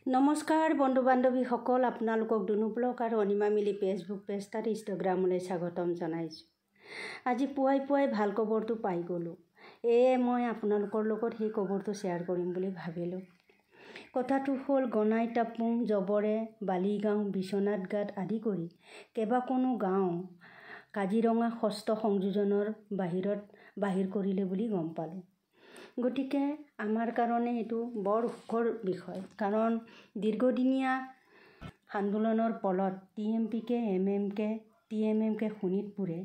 নমস্কাৰ বন্ধু বান্ধৱীসকল, আপোনালোকক দুনু ব্লগ আৰু অনিমা মিলি ফেচবুক পেজ আৰু ইনষ্টাগ্ৰামলৈ স্বাগতম জনাইছোঁ। আজি পুৱাই ভাল খবৰটো পাই গ'লোঁ। মই আপোনালোকৰ লগত সেই খবৰটো শ্বেয়াৰ কৰিম বুলি ভাবিলোঁ। কথাটো হ'ল গনাইটাপুং, জবৰে, বালিগাঁও, বিশ্বনাথ ঘাট আদি কৰি কেইবাখনো গাঁও কাজিৰঙা ষষ্ঠ সংযোজনৰ বাহিৰ কৰিলে বুলি গম পালোঁ। গতিকে আমাৰ কাৰণে এইটো বৰ সুখৰ বিষয়, কাৰণ দীৰ্ঘদিনীয়া আন্দোলনৰ ফলত TMPকে MMকে TMMকে শোণিতপুৰে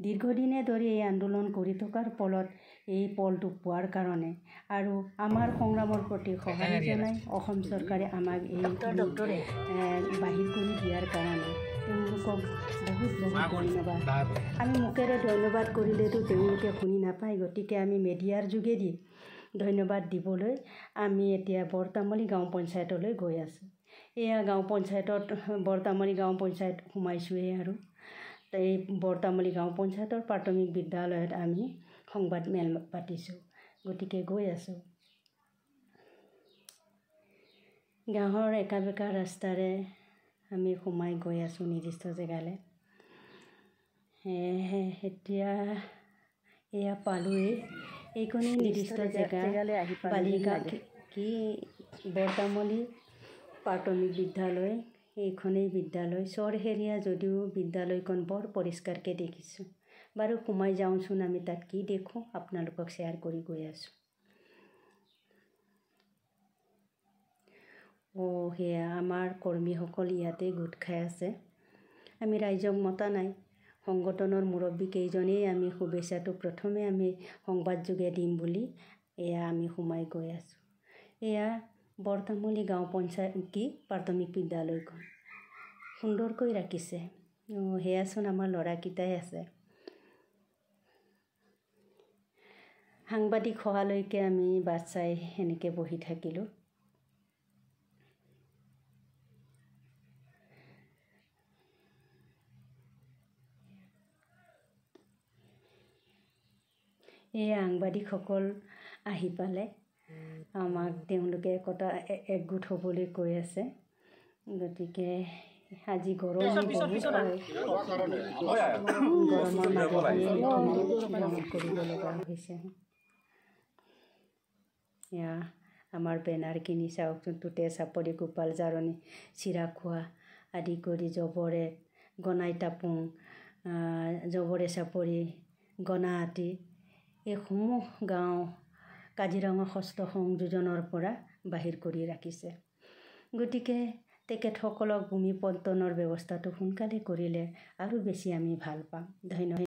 দীৰ্ঘদিনে ধৰি এই আন্দোলন কৰি থকাৰ ফলত এই পলটো পোৱাৰ কাৰণে আৰু আমাৰ সংগ্ৰামৰ প্ৰতি সঁহাৰি জনাই অসম চৰকাৰে আমাক এই বাহিৰ কৰি দিয়াৰ কাৰণে তেওঁলোকক বহুত ধন্যবাদ। আমি মুখেৰে ধন্যবাদ কৰিলেতো তেওঁলোকে শুনি নাপায়, গতিকে আমি মিডিয়াৰ যোগেদি ধন্যবাদ দিবলৈ আমি এতিয়া বৰতামলী গাঁও পঞ্চায়তলৈ গৈ আছোঁ। বৰতামলী গাঁও পঞ্চায়ত সোমাইছোঁৱেই আৰু এই বৰতামলী গাঁও পঞ্চায়তৰ প্ৰাথমিক বিদ্যালয়ত আমি সংবাদ মেল পাতিছোঁ। গতিকে গৈ আছোঁ। গাঁৱৰ একা বেকা ৰাস্তাৰে আমি সোমাই গৈ আছোঁ নিৰ্দিষ্ট জেগালৈ। এতিয়া এয়া পালোৱেই। এইখনেই নিৰ্দিষ্ট জেগালৈ আহি বালিগাঁও বৰতামলী প্ৰাথমিক বিদ্যালয়। এইখনেই বিদ্যালয়, চৰহেৰীয়া যদিও বিদ্যালয়খন বৰ পৰিষ্কাৰকৈ দেখিছোঁ। বাৰু সোমাই যাওঁচোন, আমি তাত কি দেখোঁ আপোনালোকক শ্বেয়াৰ কৰি গৈ আছোঁ। সেয়া আমাৰ কৰ্মীসকল ইয়াতে গোট খাই আছে। আমি ৰাইজক মতা নাই, সংগঠনৰ মুৰব্বী কেইজনেই আমি শুভেচ্ছাটো প্ৰথমে আমি সংবাদ যোগে দিম বুলি আমি সোমাই গৈ আছোঁ। এয়া বৰতামলী গাঁও পঞ্চায়ত প্ৰাথমিক বিদ্যালয়খন সুন্দৰকৈ ৰাখিছে। সেয়াচোন আমাৰ ল'ৰাকেইটাই আছে। সাংবাদিক হোৱালৈকে আমি বাট চাই এনেকৈ বহি থাকিলোঁ। সাংবাদিকসকল আহি পালে, আমাক তেওঁলোকে একগোট হ'বলৈ কৈ আছে। গতিকে আজি গৰমৰ মাজতে কৰিব লগা হৈছে। এয়া আমাৰ বেনাৰখিনি চাওকচোন, তোতে চাপৰি, গোপাল জাৰণি, চিৰাখোৱা আদি কৰি জবৰে, গনাইটাপুং, জবৰে চাপৰি, গনাহাটী এইসমূহ গাঁও কাজিৰঙা ষষ্ঠ সংযোজনৰ পৰা বাহিৰ কৰি ৰাখিছে। গতিকে তেখেতসকলক ভূমি পত্তনৰ ব্যৱস্থাটো সোনকালে কৰিলে আৰু বেছি আমি ভাল পাম। ধন্যবাদ।